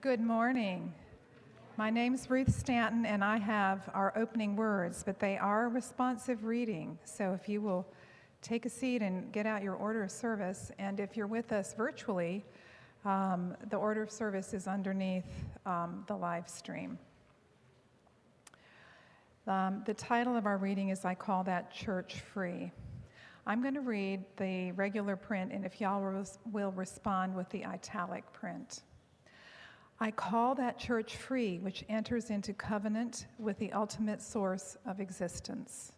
Good morning. My name's Ruth Stanton, and I have our opening words, but they are responsive reading. So if you will take a seat and get out your order of service, and if you're with us virtually, the order of service is underneath the live stream. The title of our reading is I Call That Church Free. I'm going to read the regular print, and if y'all will respond with the italic print. I call that church free, which enters into covenant with the ultimate source of existence.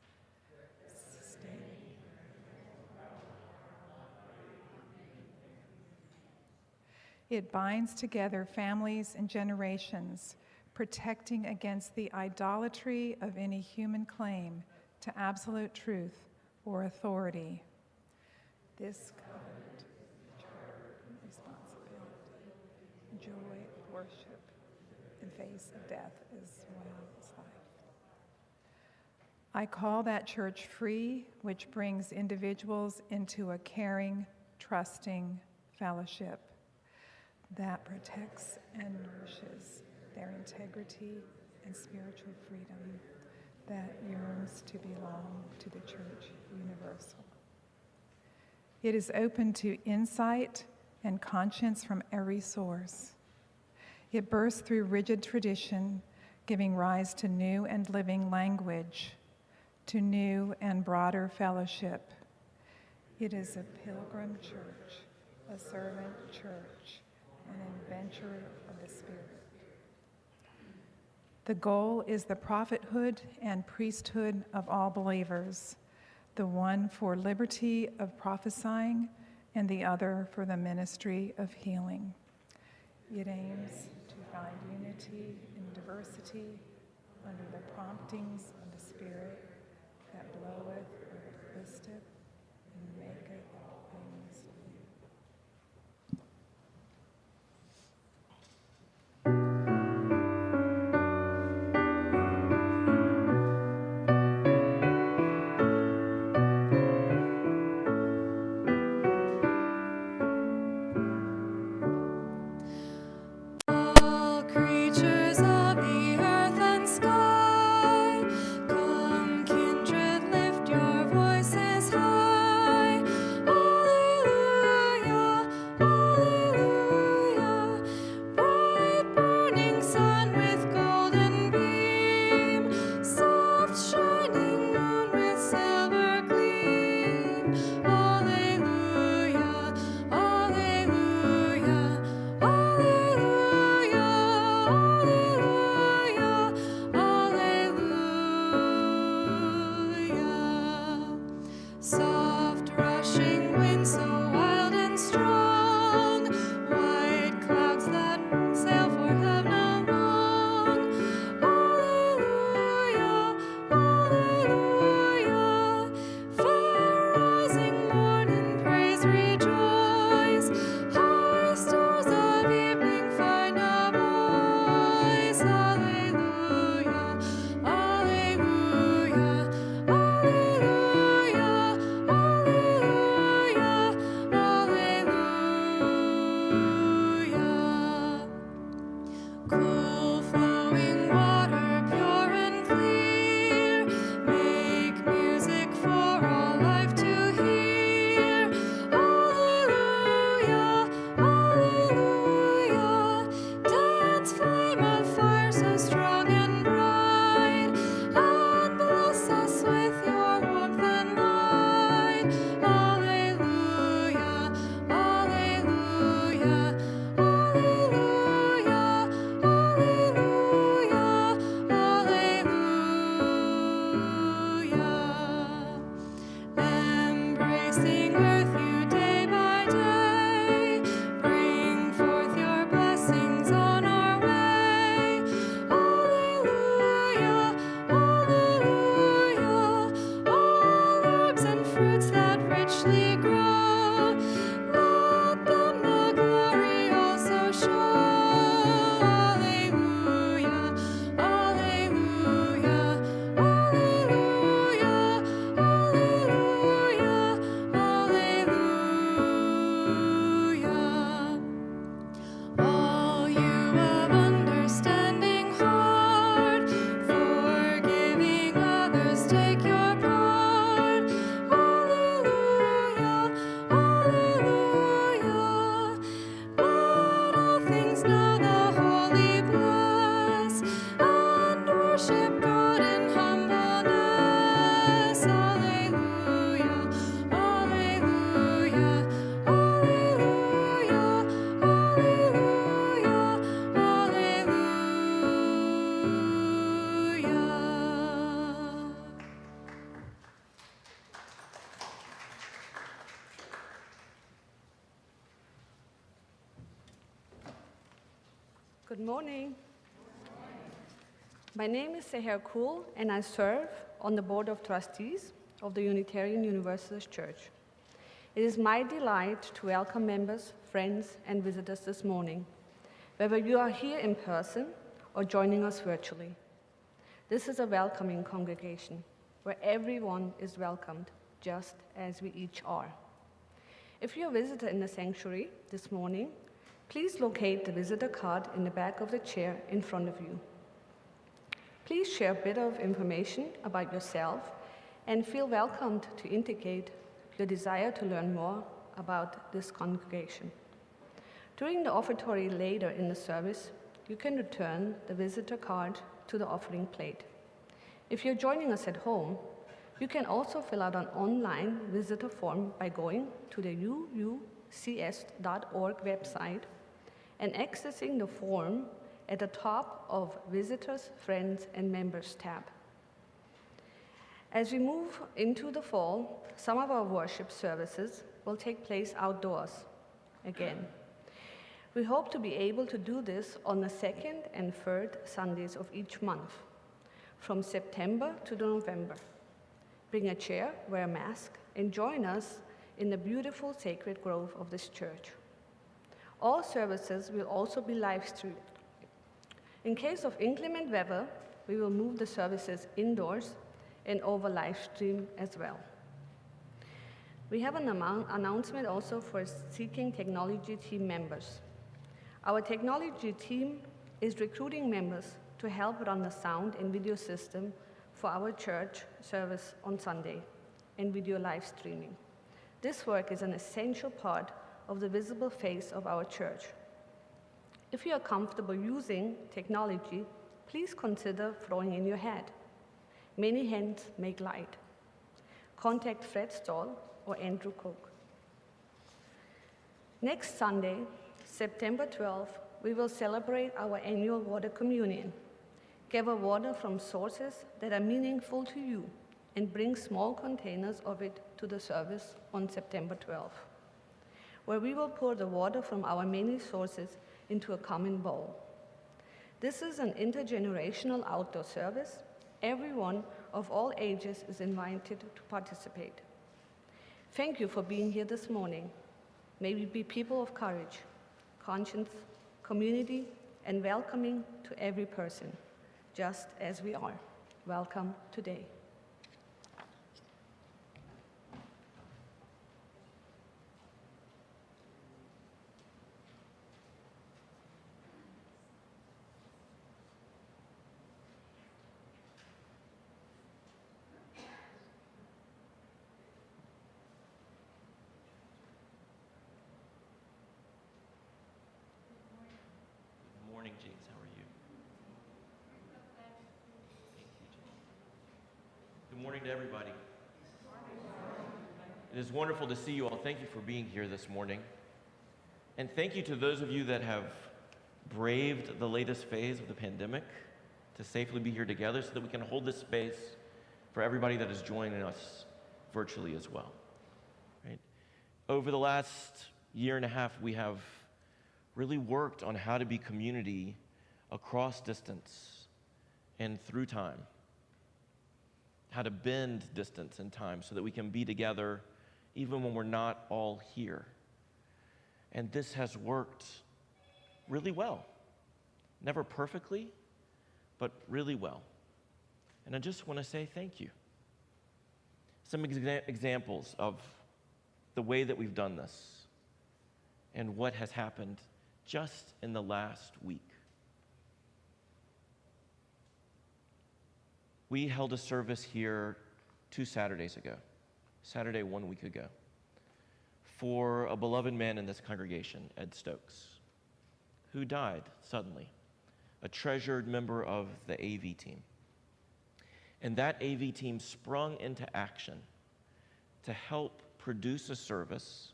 It binds together families and generations, protecting against the idolatry of any human claim to absolute truth or authority. This covenant, charter, responsibility, joy, worship, in face of death as well as life. I call that church free, which brings individuals into a caring, trusting fellowship that protects and nourishes their integrity and spiritual freedom that yearns to belong to the Church Universal. It is open to insight and conscience from every source. It bursts through rigid tradition, giving rise to new and living language, to new and broader fellowship. It is a pilgrim church, a servant church, an adventurer of the Spirit. The goal is the prophethood and priesthood of all believers, the one for liberty of prophesying and the other for the ministry of healing. It aims to find unity in diversity under the promptings of the Spirit that bloweth and listeth and maketh things new. Voices high. Good morning. My name is Seher Kul, and I serve on the Board of Trustees of the Unitarian Universalist Church. It is my delight to welcome members, friends, and visitors this morning, whether you are here in person or joining us virtually. This is a welcoming congregation where everyone is welcomed, just as we each are. If you're a visitor in the sanctuary this morning, please locate the visitor card in the back of the chair in front of you. Please share a bit of information about yourself and feel welcomed to indicate your desire to learn more about this congregation. During the offertory later in the service, you can return the visitor card to the offering plate. If you're joining us at home, you can also fill out an online visitor form by going to the uucs.org website and accessing the form at the top of Visitors, Friends, and Members tab. As we move into the fall, some of our worship services will take place outdoors again. We hope to be able to do this on the second and third Sundays of each month, from September to November. Bring a chair, wear a mask, and join us in the beautiful sacred grove of this church. All services will also be live streamed. In case of inclement weather, we will move the services indoors and over live stream as well. We have an announcement also for seeking technology team members. Our technology team is recruiting members to help run the sound and video system for our church service on Sunday and video live streaming. This work is an essential part of the visible face of our church. If you are comfortable using technology, please consider throwing in your hat. Many hands make light. Contact Fred Stoll or Andrew Cook. Next Sunday, September 12th, we will celebrate our annual water communion. Gather water from sources that are meaningful to you and bring small containers of it to the service on September 12th, where we will pour the water from our many sources into a common bowl. This is an intergenerational outdoor service. Everyone of all ages is invited to participate. Thank you for being here this morning. May we be people of courage, conscience, community, and welcoming to every person, just as we are. Welcome today. James, how are you? Thank you, James. Good morning to everybody. It is wonderful to see you all. Thank you for being here this morning. And thank you to those of you that have braved the latest phase of the pandemic to safely be here together so that we can hold this space for everybody that is joining us virtually as well. Right? Over the last year and a half, we have really worked on how to be community across distance and through time. How to bend distance and time so that we can be together even when we're not all here. And this has worked really well. Never perfectly, but really well. And I just want to say thank you. Some examples of the way that we've done this and what has happened just in the last week. We held a service here 2 Saturdays ago, Saturday 1 week ago, for a beloved man in this congregation, Ed Stokes, who died suddenly, a treasured member of the AV team. And that AV team sprung into action to help produce a service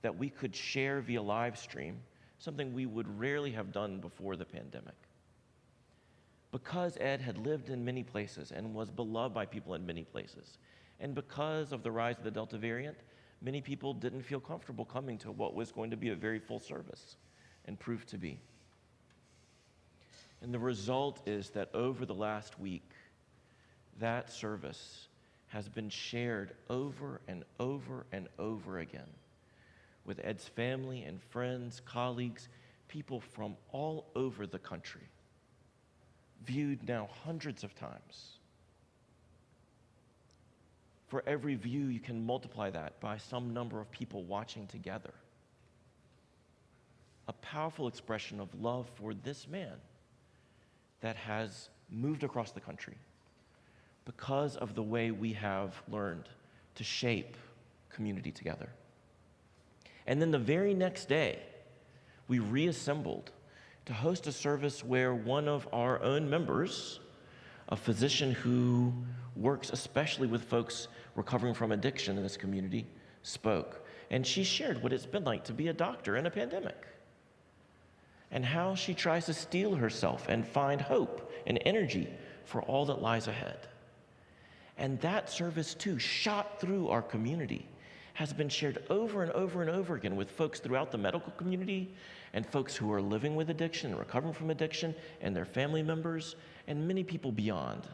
that we could share via live stream, something we would rarely have done before the pandemic. Because Ed had lived in many places and was beloved by people in many places, and because of the rise of the Delta variant, many people didn't feel comfortable coming to what was going to be a very full service, and proved to be. And the result is that over the last week, that service has been shared over and over and over again with Ed's family and friends, colleagues, people from all over the country, viewed now hundreds of times. For every view, you can multiply that by some number of people watching together. A powerful expression of love for this man that has moved across the country because of the way we have learned to shape community together. And then the very next day, we reassembled to host a service where one of our own members, a physician who works especially with folks recovering from addiction in this community, spoke. And she shared what it's been like to be a doctor in a pandemic and how she tries to steel herself and find hope and energy for all that lies ahead. And that service, too, shot through our community, has been shared over and over and over again with folks throughout the medical community and folks who are living with addiction and recovering from addiction and their family members and many people beyond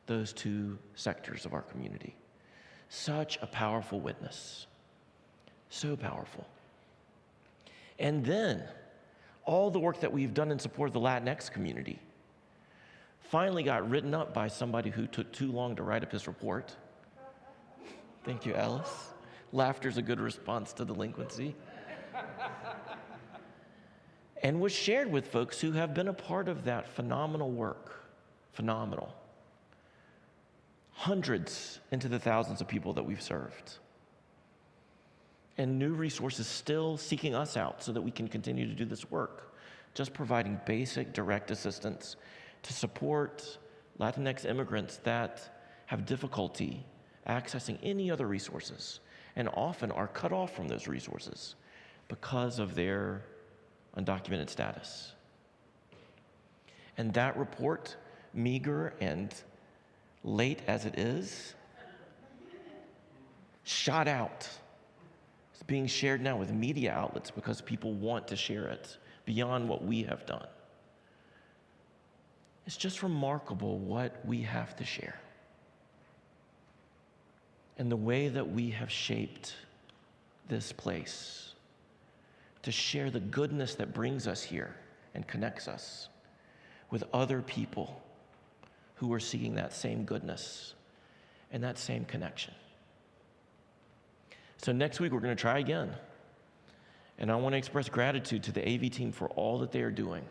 those two sectors of our community. Such a powerful witness. So powerful. And then, all the work that we've done in support of the Latinx community finally got written up by somebody who took too long to write up his report. Thank you, Alice. Laughter's a good response to delinquency. And was shared with folks who have been a part of that phenomenal work. Phenomenal. Hundreds into the thousands of people that we've served. And new resources still seeking us out so that we can continue to do this work. Just providing basic direct assistance to support Latinx immigrants that have difficulty accessing any other resources and often are cut off from those resources because of their undocumented status. And that report, meager and late as it is, shot out. It's being shared now with media outlets because people want to share it beyond what we have done. It's just remarkable what we have to share and the way that we have shaped this place to share the goodness that brings us here and connects us with other people who are seeking that same goodness and that same connection. So next week, we're going to try again. And I want to express gratitude to the AV team for all that they are doing.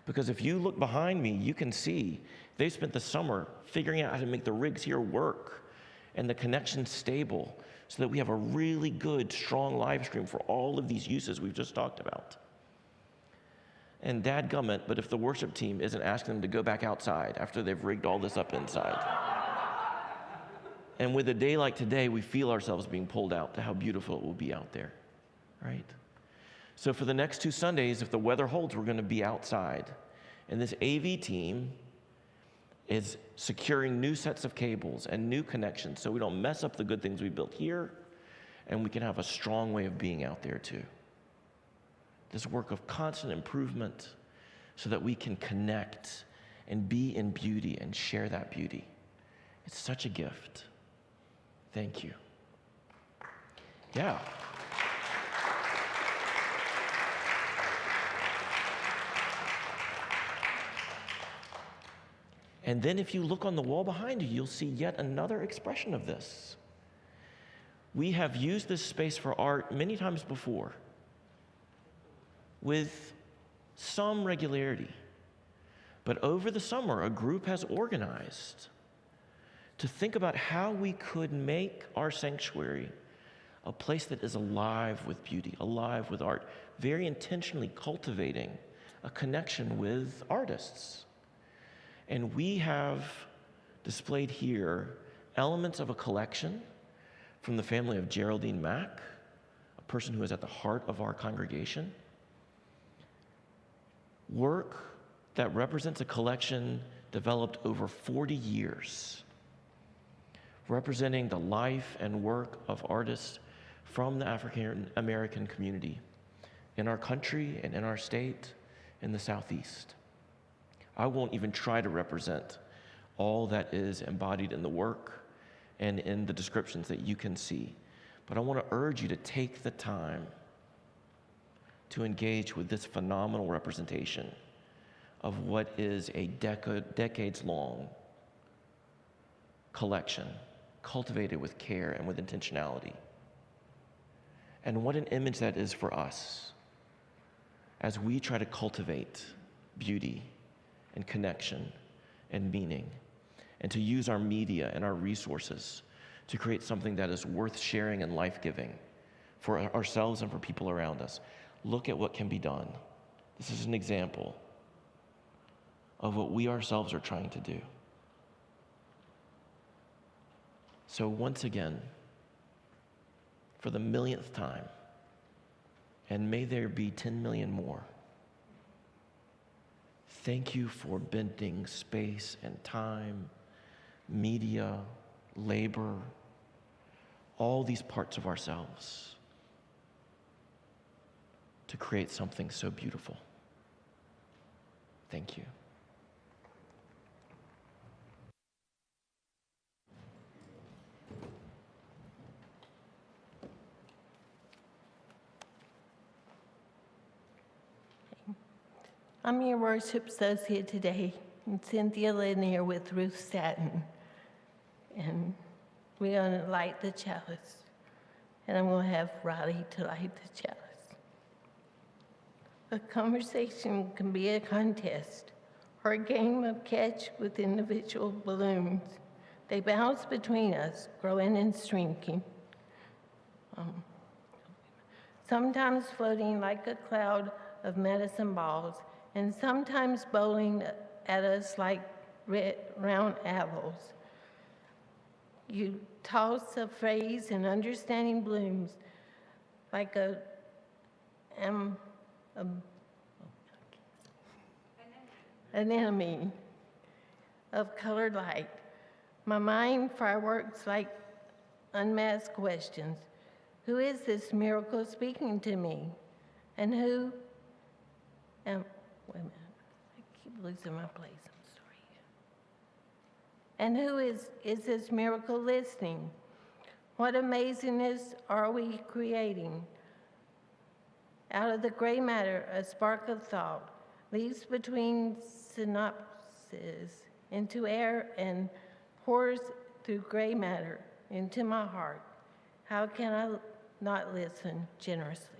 Because if you look behind me, you can see they spent the summer figuring out how to make the rigs here work and the connection stable so that we have a really good, strong live stream for all of these uses we've just talked about. And dadgummit, but if the worship team isn't asking them to go back outside after they've rigged all this up inside. And with a day like today, we feel ourselves being pulled out to how beautiful it will be out there, right? So for the next 2 Sundays, if the weather holds, we're going to be outside. And this AV team is securing new sets of cables and new connections so we don't mess up the good things we built here, and we can have a strong way of being out there too. This work of constant improvement so that we can connect and be in beauty and share that beauty. It's such a gift. Thank you. Yeah. And then if you look on the wall behind you, you'll see yet another expression of this. We have used this space for art many times before with some regularity. But over the summer, a group has organized to think about how we could make our sanctuary a place that is alive with beauty, alive with art, very intentionally cultivating a connection with artists. And we have displayed here elements of a collection from the family of Geraldine Mack, a person who is at the heart of our congregation. Work that represents a collection developed over 40 years, representing the life and work of artists from the African American community in our country and in our state in the Southeast. I won't even try to represent all that is embodied in the work and in the descriptions that you can see. But I want to urge you to take the time to engage with this phenomenal representation of what is a decades-long collection, cultivated with care and with intentionality. And what an image that is for us as we try to cultivate beauty and connection and meaning, and to use our media and our resources to create something that is worth sharing and life-giving for ourselves and for people around us. Look at what can be done. This is an example of what we ourselves are trying to do. So once again, for the millionth time, and may there be 10 million more, thank you for bending space and time, media, labor, all these parts of ourselves to create something so beautiful. Thank you. I'm your worship associate today, and Cynthia Lanier with Ruth Staton. And we're going to light the chalice. And I'm going to have Roddy to light the chalice. A conversation can be a contest or a game of catch with individual balloons. They bounce between us, growing and shrinking. Sometimes floating like a cloud of medicine balls, and sometimes bowling at us like round apples. You toss a phrase in understanding blooms like an enemy of colored light. My mind fireworks like unmasked questions. Who is this miracle speaking to me? And who am, wait a minute, I keep losing my place, I'm sorry. And who is this miracle listening? What amazingness are we creating? Out of the gray matter, a spark of thought leaps between synapses into air and pours through gray matter into my heart. How can I not listen generously?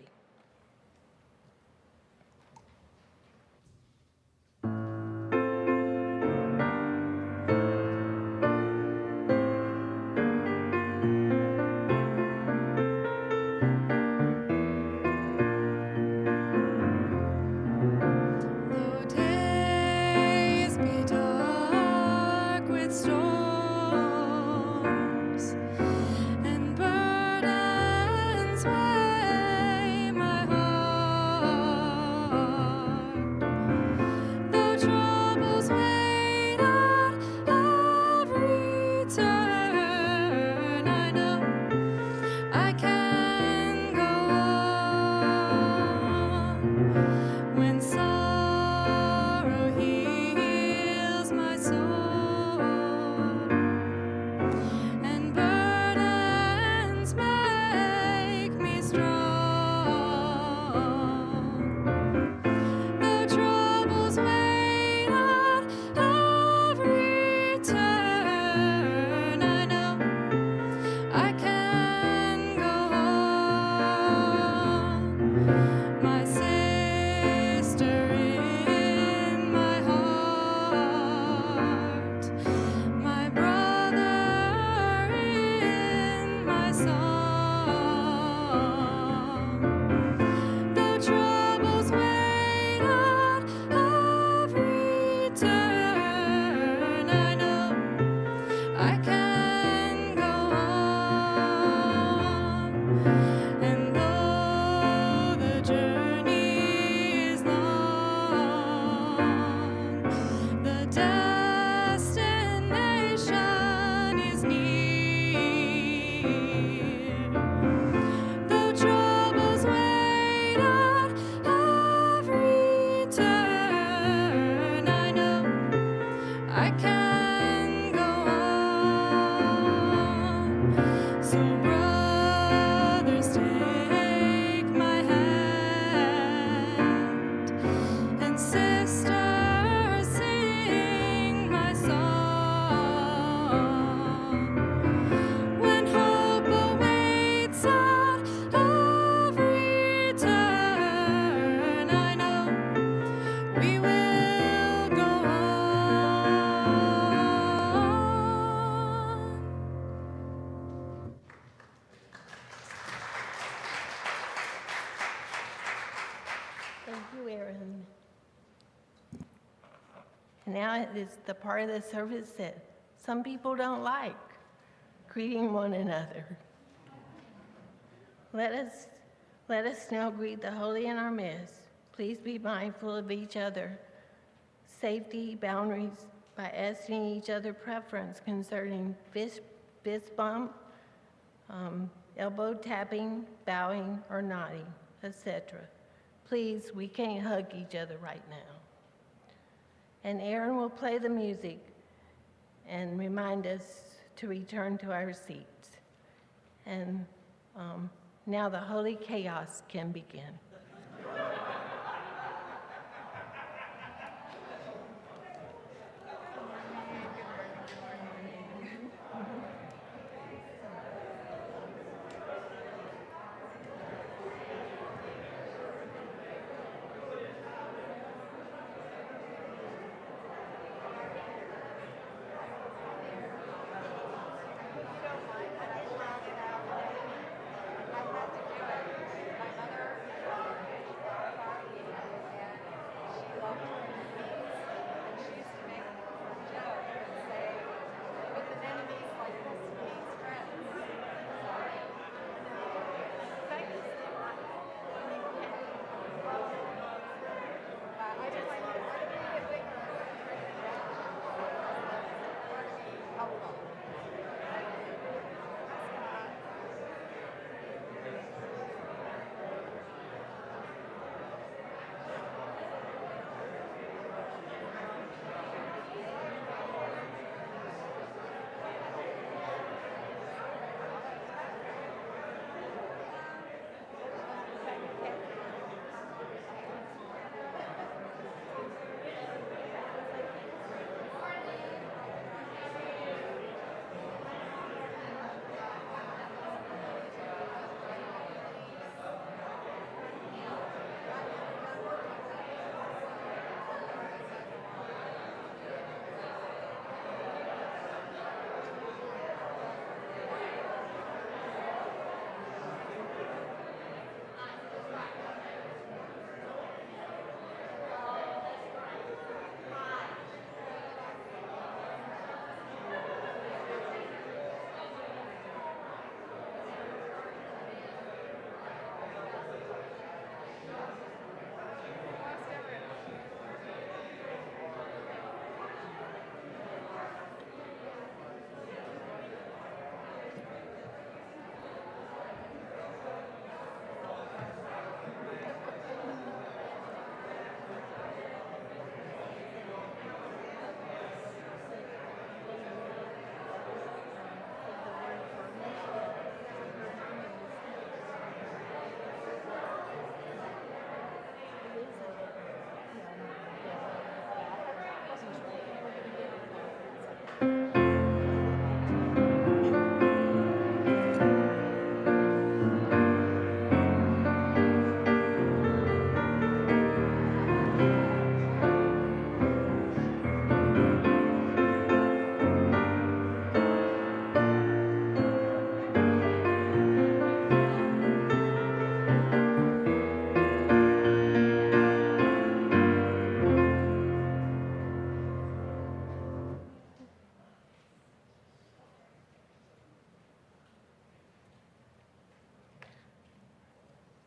Storms and burdens weigh. And now it is the part of the service that some people don't like, greeting one another. Let us now greet the holy in our midst. Please be mindful of each other. Safety boundaries by asking each other preference concerning fist bump, elbow tapping, bowing, or nodding, etc. Please, we can't hug each other right now. And Aaron will play the music and remind us to return to our seats. And now the holy chaos can begin.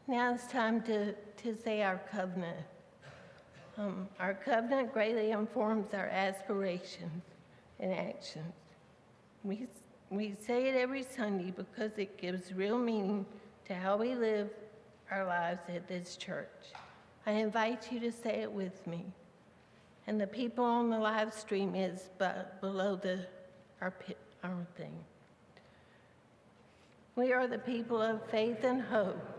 Now it's time to say our covenant. Our covenant greatly informs our aspirations and actions. We say it every Sunday because it gives real meaning to how we live our lives at this church. I invite you to say it with me. And the people on the live stream is below our thing. We are the people of faith and hope.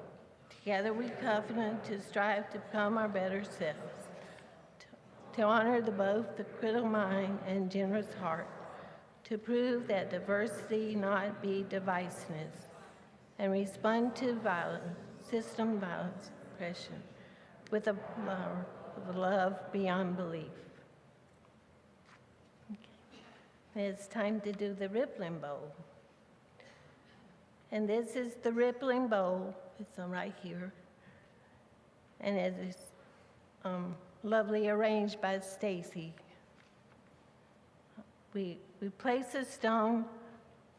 Together we covenant to strive to become our better selves, to honor both the critical mind and generous heart, to prove that diversity not be divisiveness, and respond to violence, system violence, oppression, with a love beyond belief. Okay. It's time to do the rippling bowl. And this is the rippling bowl. It's right here. And lovely arranged by Stacy. We place a stone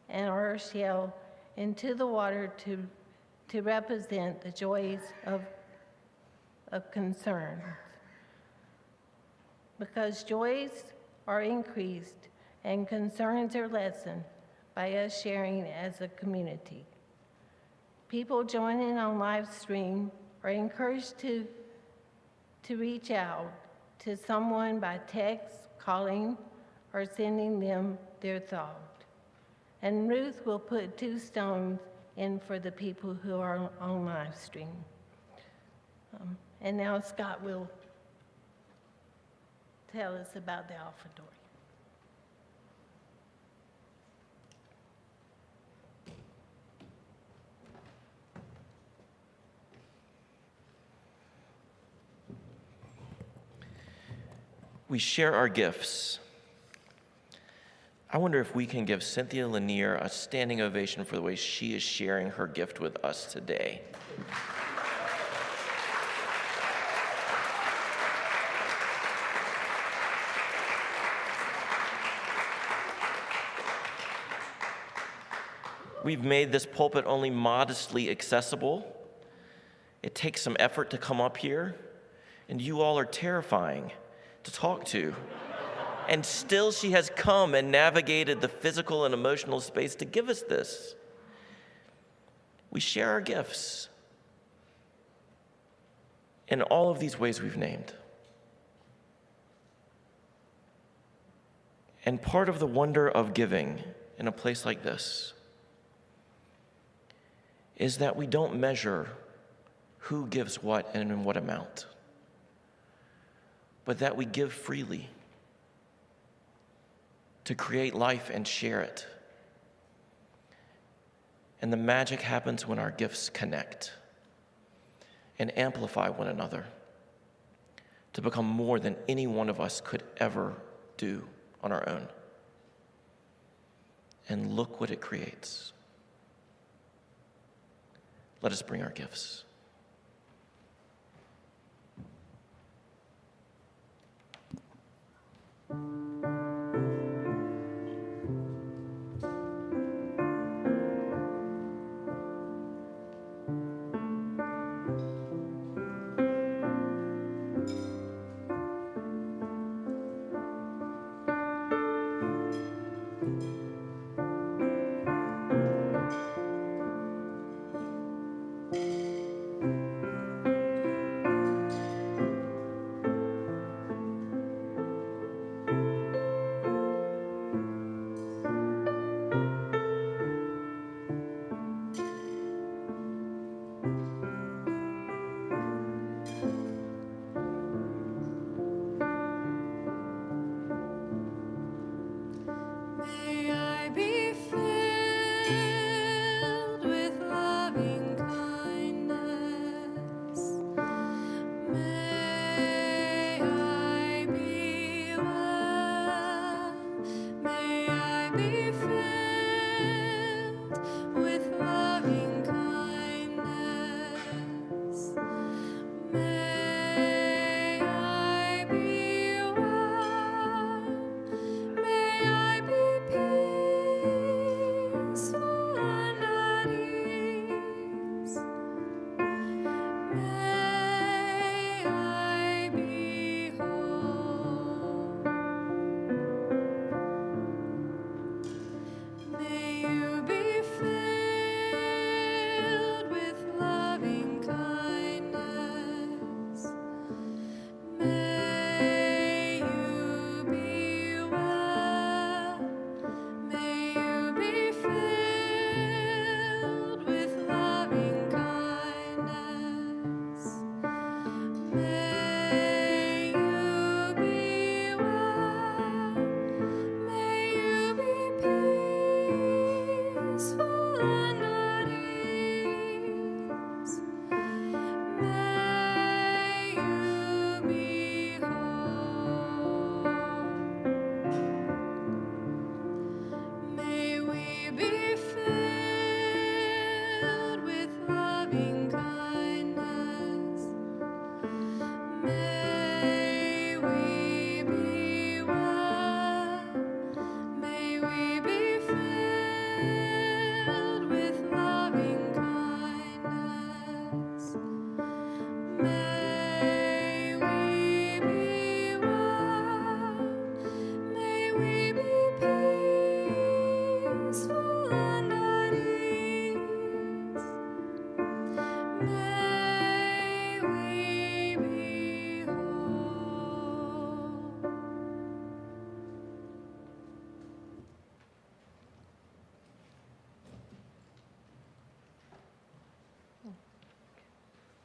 and our shell into the water to represent the joys of concern. Because joys are increased and concerns are lessened by us sharing as a community. People joining on live stream are encouraged to reach out to someone by text, calling, or sending them their thought. And Ruth will put 2 stones in for the people who are on live stream. And now Scott will tell us about the offertory. We share our gifts. I wonder if we can give Cynthia Lanier a standing ovation for the way she is sharing her gift with us today. We've made this pulpit only modestly accessible. It takes some effort to come up here, and you all are terrifying to talk to. And still she has come and navigated the physical and emotional space to give us this. We share our gifts in all of these ways we've named. And part of the wonder of giving in a place like this is that we don't measure who gives what and in what amount, but that we give freely to create life and share it. And the magic happens when our gifts connect and amplify one another to become more than any one of us could ever do on our own. And look what it creates. Let us bring our gifts.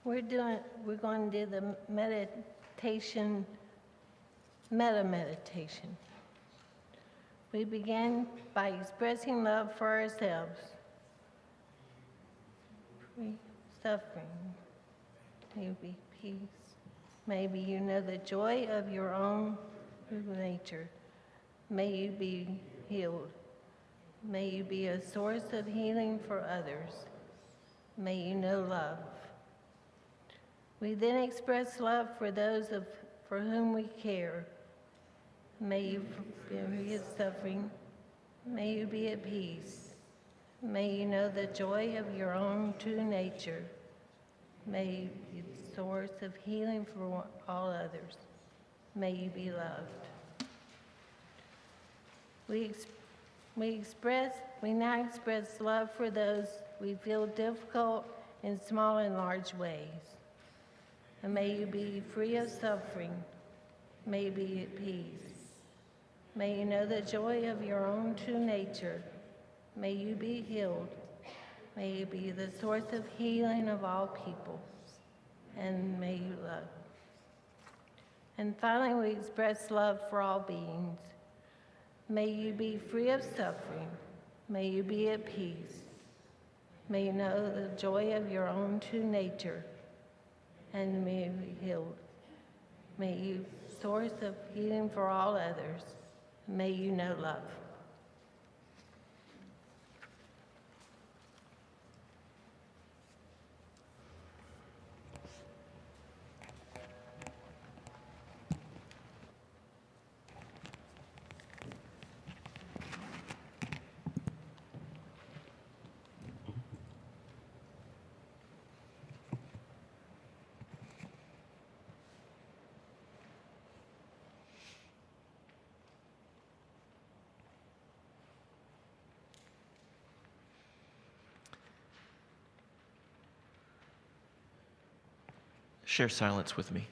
We're going to do the meditation, meta meditation. We begin by expressing love for ourselves. Suffering, maybe peace. Maybe you know the joy of your own nature. May you be healed. May you be a source of healing for others. May you know love. We then express love for those for whom we care. May you be suffering. May you be at peace. May you know the joy of your own true nature. May you be the source of healing for all others. May you be loved. We now express love for those we feel difficult in small and large ways. And may you be free of suffering. May you be at peace. May you know the joy of your own true nature. May you be healed. May you be the source of healing of all people. And may you love. And finally, we express love for all beings. May you be free of suffering. May you be at peace. May you know the joy of your own true nature. And may you be healed. May you source of healing for all others. May you know love. Share silence with me.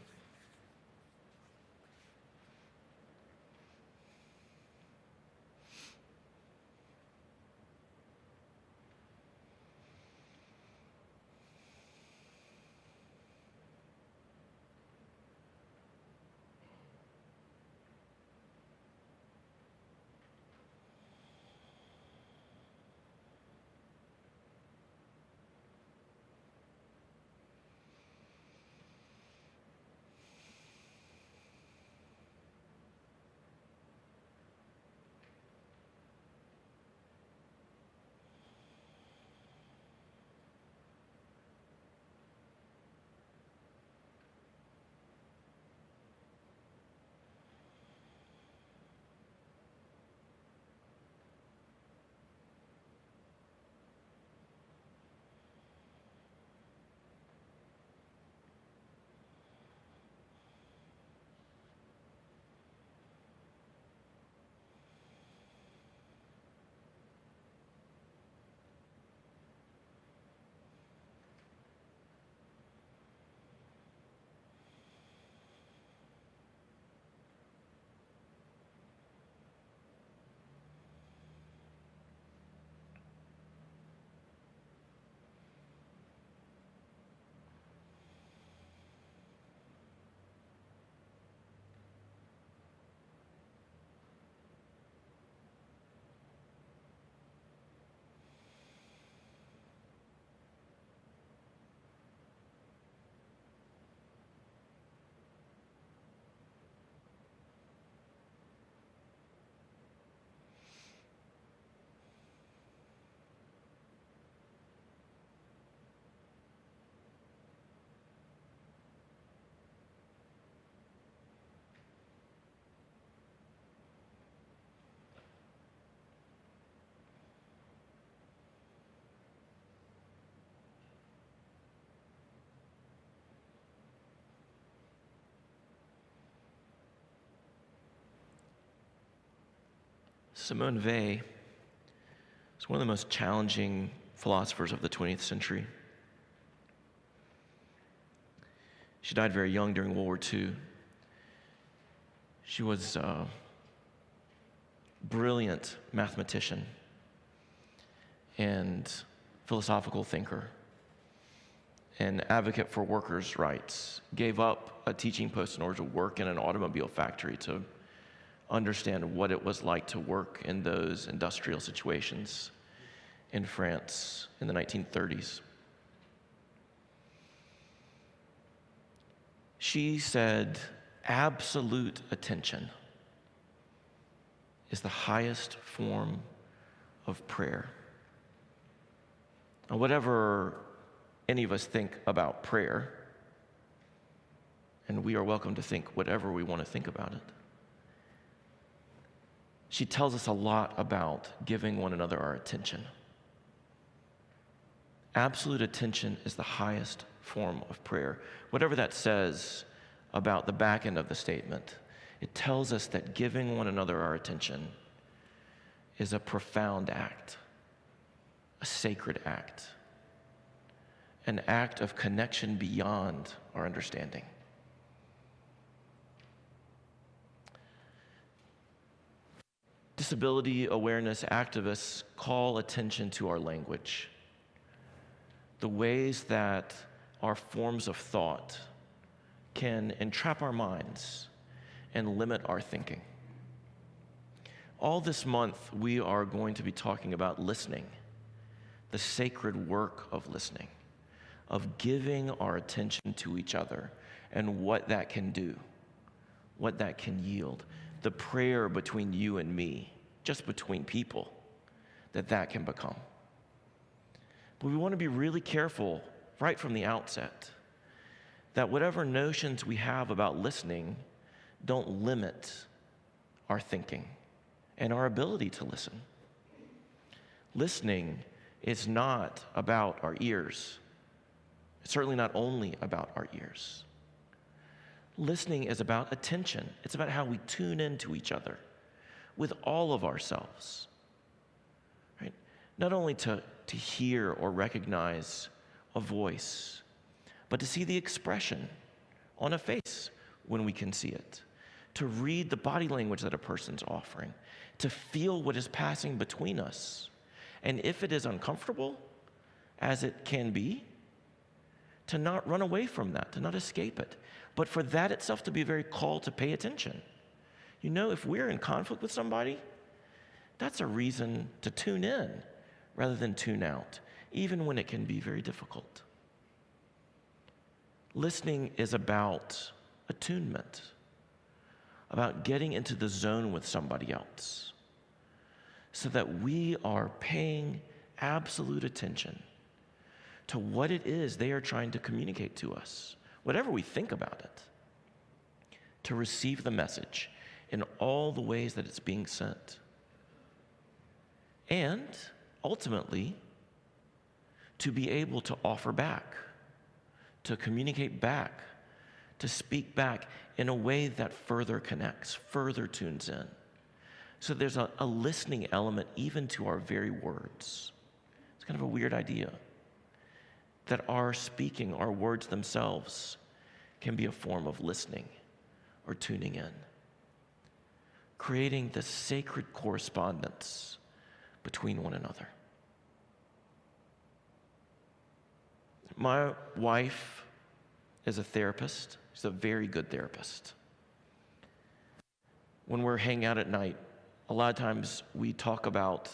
Simone Vay was one of the most challenging philosophers of the 20th century. She died very young during World War II. She was a brilliant mathematician and philosophical thinker. an advocate for workers' rights, gave up a teaching post in order to work in an automobile factory to understand what it was like to work in those industrial situations in France in the 1930s. She said, absolute attention is the highest form of prayer. Now, whatever any of us think about prayer, and we are welcome to think whatever we want to think about it, she tells us a lot about giving one another our attention. Absolute attention is the highest form of prayer. Whatever that says about the back end of the statement, it tells us that giving one another our attention is a profound act, a sacred act, an act of connection beyond our understanding. Disability awareness activists call attention to our language, the ways that our forms of thought can entrap our minds and limit our thinking. All this month, we are going to be talking about listening, the sacred work of listening, of giving our attention to each other and what that can do, what that can yield. The prayer between you and me, just between people, that can become. But we want to be really careful right from the outset that whatever notions we have about listening don't limit our thinking and our ability to listen. Listening is not about our ears. It's certainly not only about our ears. Listening is about attention. It's about how we tune into each other with all of ourselves, right? Not only to hear or recognize a voice, but to see the expression on a face when we can see it, to read the body language that a person's offering, to feel what is passing between us. And if it is uncomfortable, as it can be, to not run away from that, to not escape it, but for that itself to be a very call to pay attention. You know, if we're in conflict with somebody, that's a reason to tune in rather than tune out, even when it can be very difficult. Listening is about attunement, about getting into the zone with somebody else, so that we are paying absolute attention to what it is they are trying to communicate to us, whatever we think about it, to receive the message in all the ways that it's being sent. And ultimately, to be able to offer back, to communicate back, to speak back in a way that further connects, further tunes in. So there's a listening element even to our very words. It's kind of a weird idea that our speaking, our words themselves, can be a form of listening or tuning in, creating the sacred correspondence between one another. My wife is a therapist. She's a very good therapist. When we're hanging out at night, a lot of times we talk about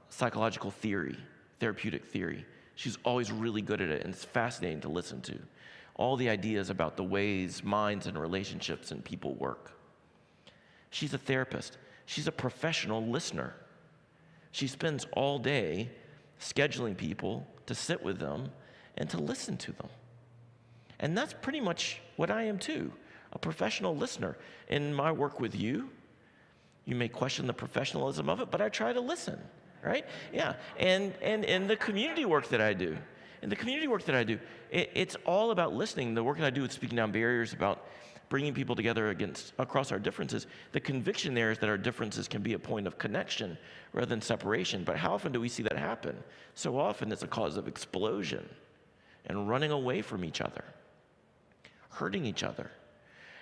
psychological theory, therapeutic theory. She's always really good at it, and it's fascinating to listen to. All the ideas about the ways minds and relationships and people work. She's a therapist. She's a professional listener. She spends all day scheduling people to sit with them and to listen to them. And that's pretty much what I am too, a professional listener. In my work with you, you may question the professionalism of it, but I try to listen, right? Yeah, and in the community work that I do, it's all about listening. The work that I do with Speaking Down Barriers, about bringing people together across our differences, the conviction there is that our differences can be a point of connection rather than separation. But how often do we see that happen? So often it's a cause of explosion and running away from each other, hurting each other.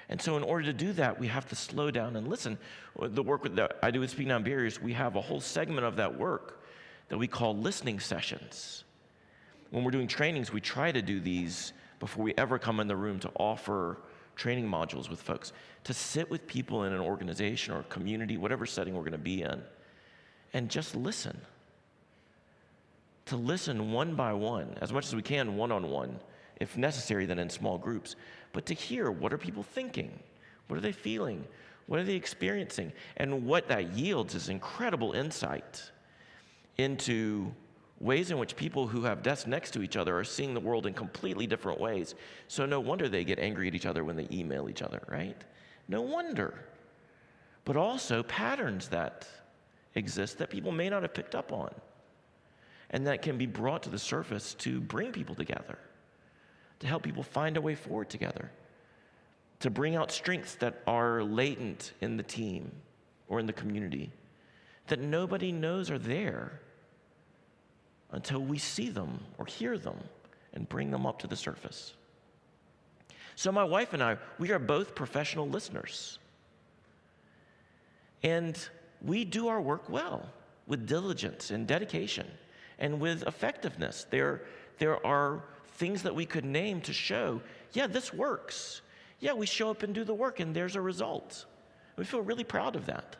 And so in order to do that, we have to slow down and listen. The work that I do with Speaking Down Barriers, we have a whole segment of that work that we call listening sessions. When we're doing trainings, we try to do these before we ever come in the room to offer training modules with folks, to sit with people in an organization or a community, whatever setting we're going to be in, and just listen. To listen one by one, as much as we can, one-on-one, if necessary, then in small groups, but to hear, what are people thinking? What are they feeling? What are they experiencing? And what that yields is incredible insight into ways in which people who have desks next to each other are seeing the world in completely different ways. So no wonder they get angry at each other when they email each other, right? No wonder. But also patterns that exist that people may not have picked up on, and that can be brought to the surface to bring people together, to help people find a way forward together, to bring out strengths that are latent in the team or in the community that nobody knows are there until we see them or hear them and bring them up to the surface. So my wife and I, we are both professional listeners. And we do our work well, with diligence and dedication and with effectiveness. There are things that we could name to show, yeah, this works. Yeah, we show up and do the work and there's a result. We feel really proud of that.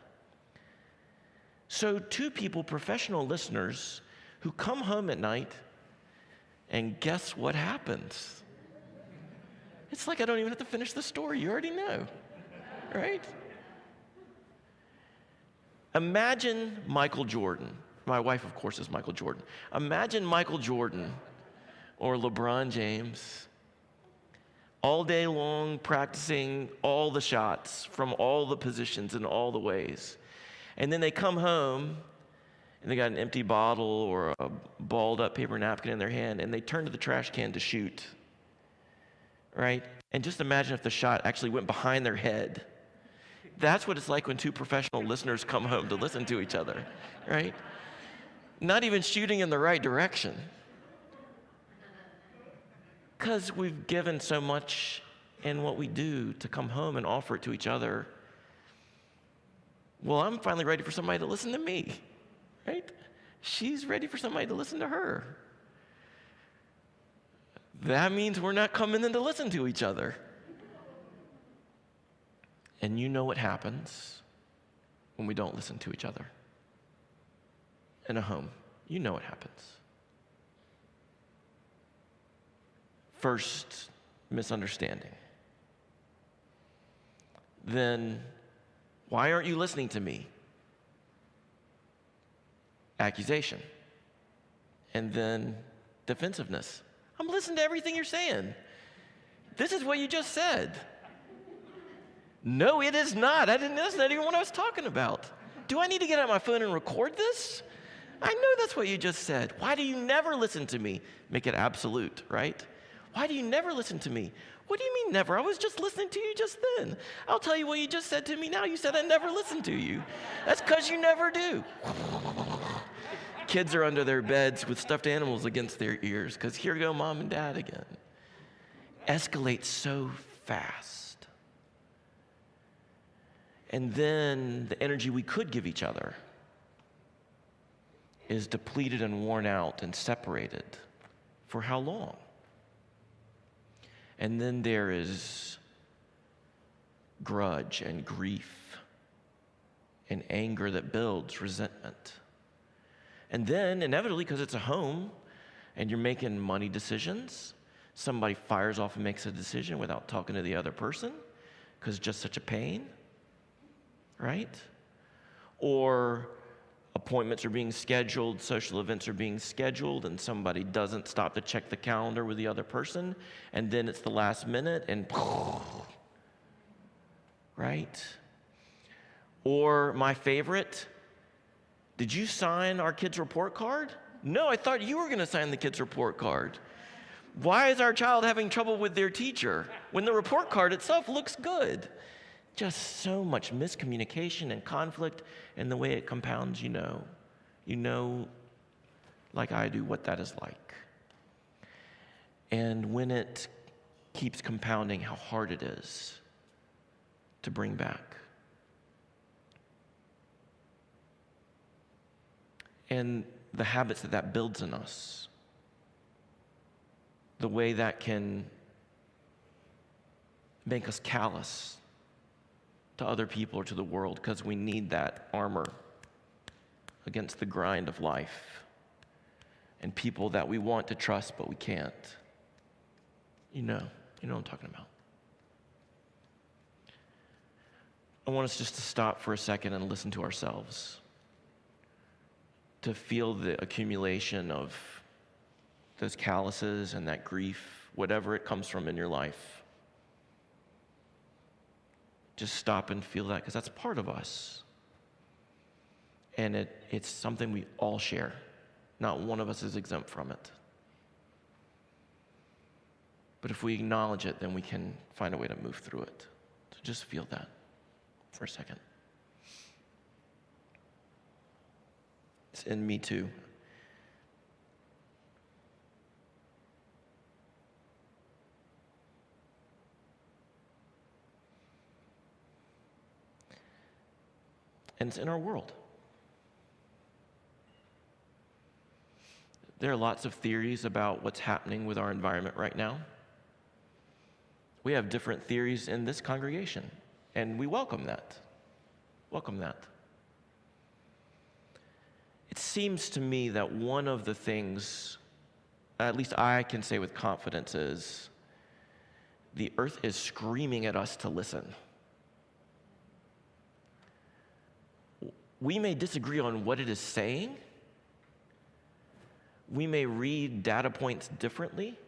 So two people, professional listeners, who come home at night, and guess what happens? It's like I don't even have to finish the story. You already know, right? Imagine Michael Jordan. My wife, of course, is Michael Jordan. Imagine Michael Jordan or LeBron James all day long practicing all the shots from all the positions in all the ways. And then they come home and they got an empty bottle or a balled up paper napkin in their hand, and they turn to the trash can to shoot, right? And just imagine if the shot actually went behind their head. That's what it's like when two professional listeners come home to listen to each other, right? Not even shooting in the right direction. Because we've given so much in what we do to come home and offer it to each other. Well, I'm finally ready for somebody to listen to me, right? She's ready for somebody to listen to her. That means we're not coming in to listen to each other. And you know what happens when we don't listen to each other. In a home, you know what happens. First, misunderstanding. Then, why aren't you listening to me? Accusation. And then, defensiveness. I'm listening to everything you're saying. This is what you just said. No, it is not. That's not even what I was talking about. Do I need to get out my phone and record this? I know that's what you just said. Why do you never listen to me? Make it absolute, right? Why do you never listen to me? What do you mean never? I was just listening to you just then. I'll tell you what you just said to me now. You said I never listened to you. That's because you never do. Kids are under their beds with stuffed animals against their ears because here go mom and dad again. Escalates so fast. And then the energy we could give each other is depleted and worn out and separated. For how long? And then there is grudge and grief and anger that builds resentment. And then, inevitably, because it's a home and you're making money decisions, somebody fires off and makes a decision without talking to the other person because it's just such a pain, right? Or appointments are being scheduled, social events are being scheduled, and somebody doesn't stop to check the calendar with the other person, and then it's the last minute, and right? Or my favorite, did you sign our kid's report card? No, I thought you were going to sign the kid's report card. Why is our child having trouble with their teacher when the report card itself looks good? Just so much miscommunication and conflict, and the way it compounds, you know. You know, like I do, what that is like. And when it keeps compounding, how hard it is to bring back. And the habits that builds in us. the way that can make us callous to other people or to the world, because we need that armor against the grind of life and people that we want to trust but we can't. You know what I'm talking about. I want us just to stop for a second and listen to ourselves, to feel the accumulation of those calluses and that grief, whatever it comes from in your life. Just stop and feel that, because that's part of us. And it's something we all share. Not one of us is exempt from it. But if we acknowledge it, then we can find a way to move through it. So just feel that for a second. It's in me too. And it's in our world. There are lots of theories about what's happening with our environment right now. We have different theories in this congregation, and we welcome that. Welcome that. It seems to me that one of the things, at least I can say with confidence, is the earth is screaming at us to listen. We may disagree on what it is saying. We may read data points differently,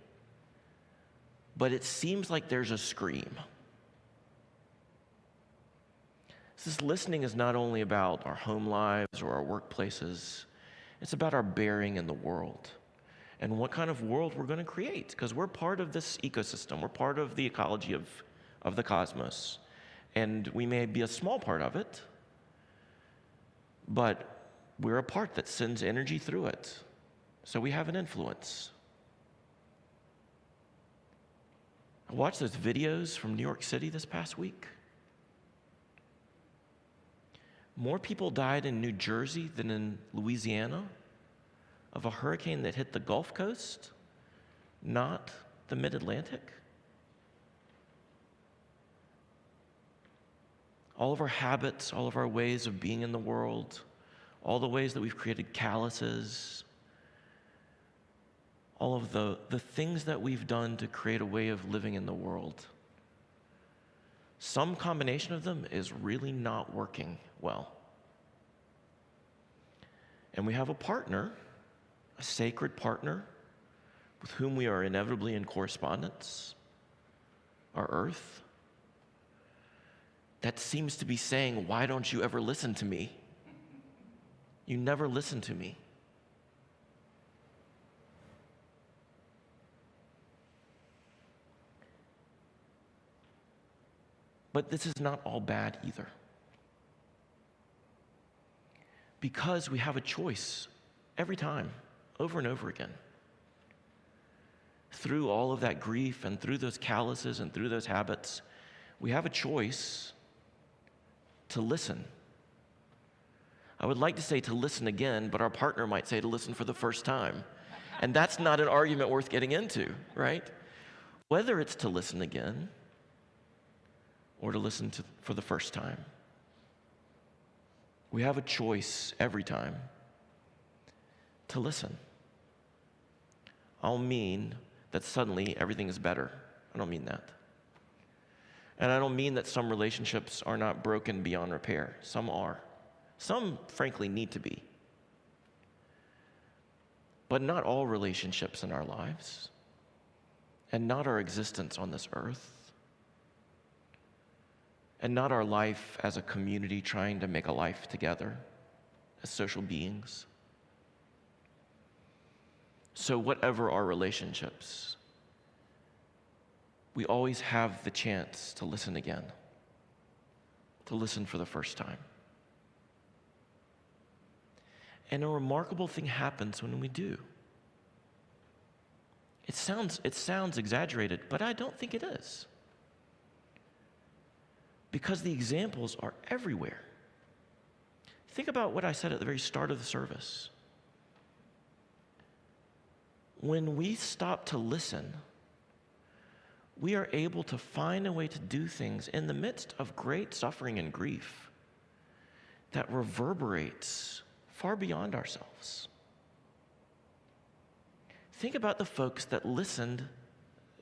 but it seems like there's a scream. This listening is not only about our home lives or our workplaces, it's about our bearing in the world and what kind of world we're going to create, because we're part of this ecosystem. We're part of the ecology of the cosmos, and we may be a small part of it, but we're a part that sends energy through it. So we have an influence. I watched those videos from New York City this past week. More people died in New Jersey than in Louisiana of a hurricane that hit the Gulf Coast, not the Mid-Atlantic. All of our habits, all of our ways of being in the world, all the ways that we've created calluses, all of the things that we've done to create a way of living in the world. Some combination of them is really not working well. And we have a partner, a sacred partner, with whom we are inevitably in correspondence, our earth, that seems to be saying, why don't you ever listen to me? You never listen to me. But this is not all bad either. Because we have a choice every time, over and over again. Through all of that grief and through those calluses and through those habits, we have a choice to listen. I would like to say to listen again, but our partner might say to listen for the first time. And that's not an argument worth getting into, right? Whether it's to listen again or to listen for the first time. We have a choice every time to listen. I don't mean that suddenly everything is better. I don't mean that. And I don't mean that some relationships are not broken beyond repair. Some are. Some, frankly, need to be. But not all relationships in our lives, and not our existence on this earth, and not our life as a community trying to make a life together as social beings. So whatever our relationships, we always have the chance to listen again, to listen for the first time. And a remarkable thing happens when we do. It sounds exaggerated, but I don't think it is. Because the examples are everywhere. Think about what I said at the very start of the service. when we stop to listen, we are able to find a way to do things in the midst of great suffering and grief that reverberates far beyond ourselves. Think about the folks that listened,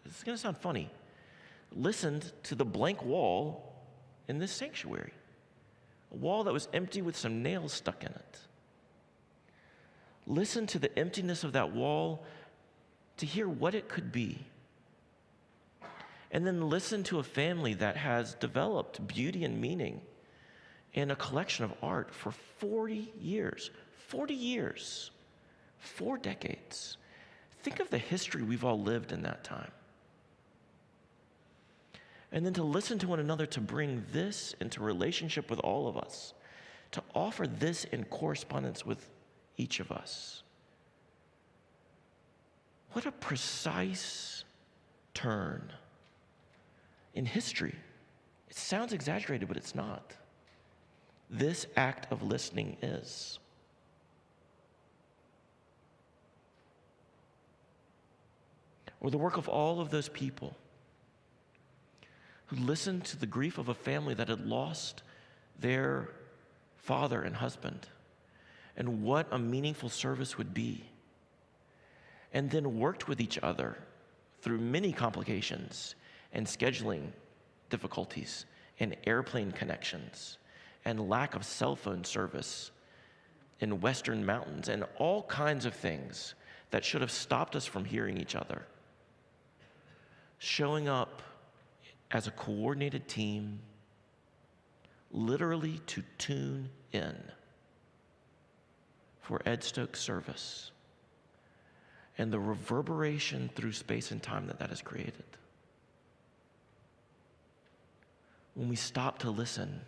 it's going to sound funny, listened to the blank wall in this sanctuary, a wall that was empty with some nails stuck in it. Listen to the emptiness of that wall to hear what it could be. And then listen to a family that has developed beauty and meaning in a collection of art for 40 years. 40 years. 4 decades. Think of the history we've all lived in that time. And then to listen to one another, to bring this into relationship with all of us, to offer this in correspondence with each of us. What a precise turn in history. It sounds exaggerated, but it's not. This act of listening is. Or the work of all of those people who listened to the grief of a family that had lost their father and husband, and what a meaningful service would be, and then worked with each other through many complications and scheduling difficulties and airplane connections and lack of cell phone service in western mountains and all kinds of things that should have stopped us from hearing each other. Showing up as a coordinated team, literally to tune in for Ed Stokes' service and the reverberation through space and time that has created. When we stop to listen,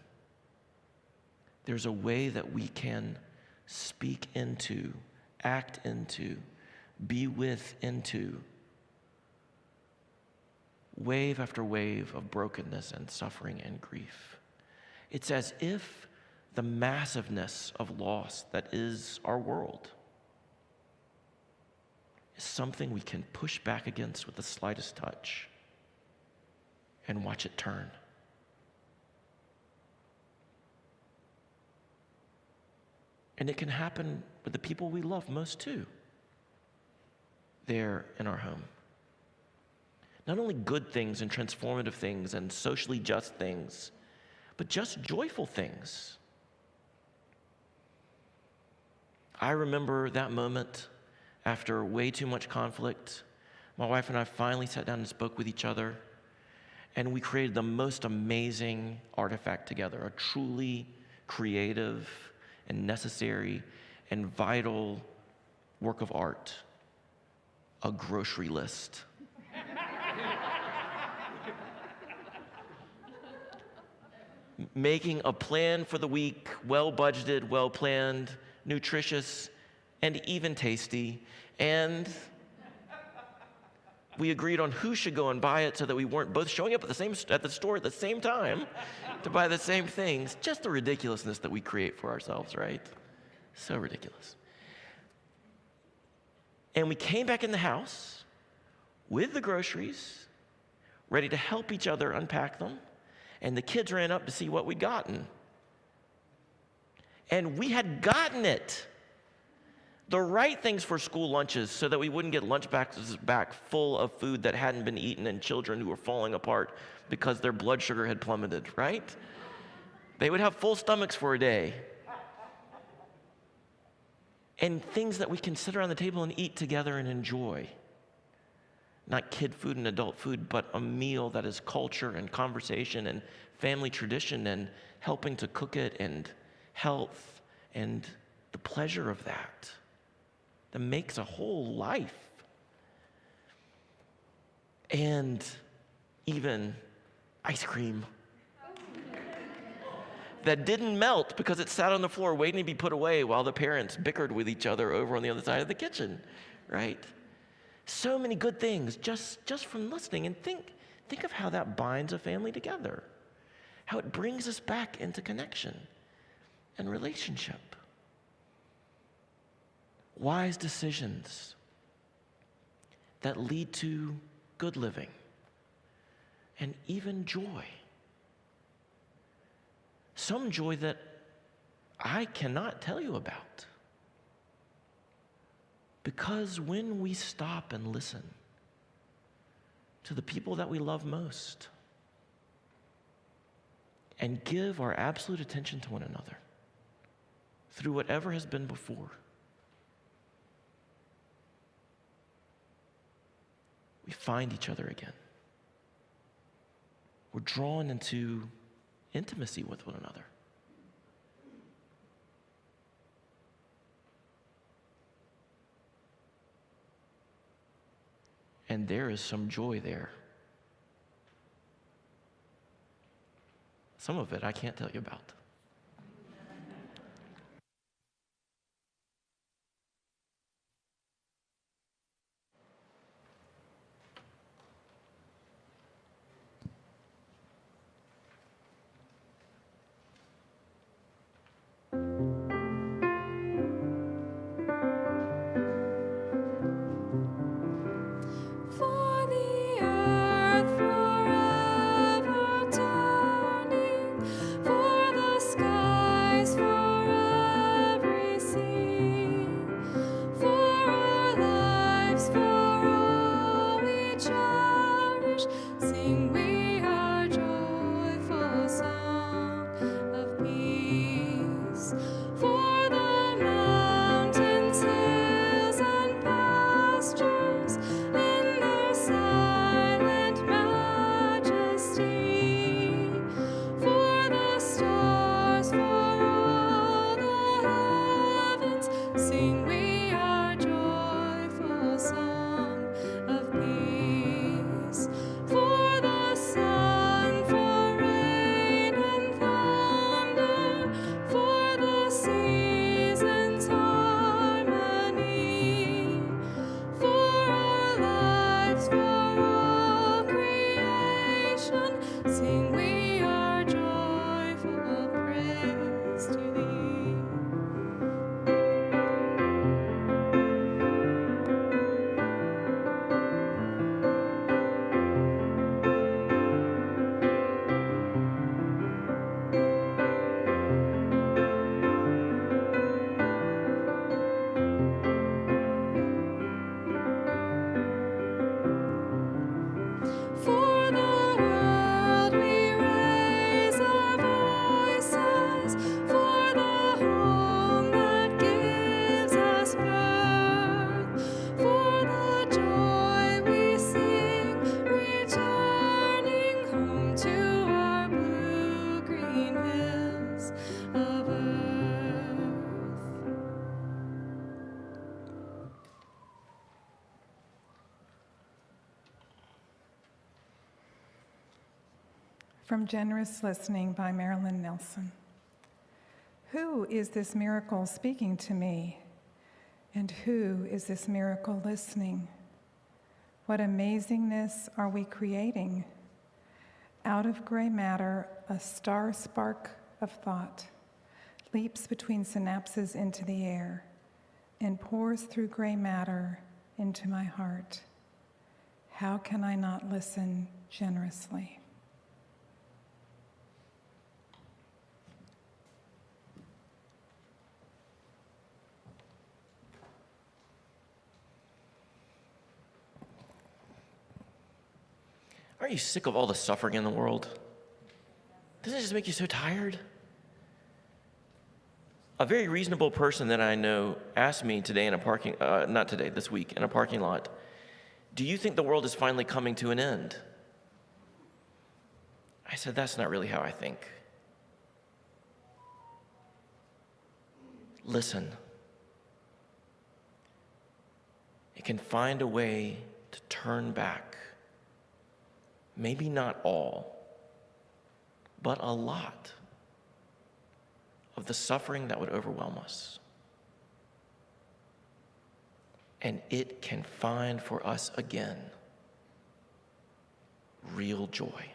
there's a way that we can speak into, act into, be with into wave after wave of brokenness and suffering and grief. It's as if the massiveness of loss that is our world is something we can push back against with the slightest touch and watch it turn. And it can happen with the people we love most too, there in our home. Not only good things and transformative things and socially just things, but just joyful things. I remember that moment after way too much conflict. My wife and I finally sat down and spoke with each other, and we created the most amazing artifact together, a truly creative and necessary and vital work of art, a grocery list. Making a plan for the week, well budgeted, well planned, nutritious, and even tasty. And we agreed on who should go and buy it so that we weren't both showing up at the store at the same time to buy the same things. Just the ridiculousness that we create for ourselves, right? So ridiculous. And we came back in the house with the groceries, ready to help each other unpack them. And the kids ran up to see what we'd gotten. And we had gotten it. The right things for school lunches so that we wouldn't get lunch boxes back full of food that hadn't been eaten and children who were falling apart because their blood sugar had plummeted, right? They would have full stomachs for a day. And things that we can sit around the table and eat together and enjoy. Not kid food and adult food, but a meal that is culture and conversation and family tradition and helping to cook it and health and the pleasure of that makes a whole life. And even ice cream that didn't melt because it sat on the floor waiting to be put away while the parents bickered with each other over on the other side of the kitchen, right? So many good things just from listening. And think of how that binds a family together, how it brings us back into connection and relationship. Wise decisions that lead to good living and even joy. Some joy that I cannot tell you about. Because when we stop and listen to the people that we love most and give our absolute attention to one another through whatever has been before, we find each other again. We're drawn into intimacy with one another. And there is some joy there. Some of it I can't tell you about. For the earth forever turning, for the skies forever seen, for our lives, for all we cherish, sing we our joyful song of peace. For the mountains, hills, and pastures, in their silent majesty, for the stars, for all the heavens, sing we our joyful song of peace. For the sun, for rain and thunder, for the seasons' harmony, for our lives, for all creation, sing we our joyful praise to thee. For the world we raise our voices, for the home that gives us birth, for the joy we sing, returning home to our blue-green hills of earth. From Generous Listening by Marilyn Nelson. Who is this miracle speaking to me? And who is this miracle listening? What amazingness are we creating? Out of gray matter, a star spark of thought leaps between synapses into the air and pours through gray matter into my heart. How can I not listen generously? Aren't you sick of all the suffering in the world? Doesn't it just make you so tired? A very reasonable person that I know asked me today in a parking, not today, this week, in a parking lot, do you think the world is finally coming to an end? I said, that's not really how I think. Listen. It can find a way to turn back. Maybe not all, but a lot of the suffering that would overwhelm us. And it can find for us again real joy.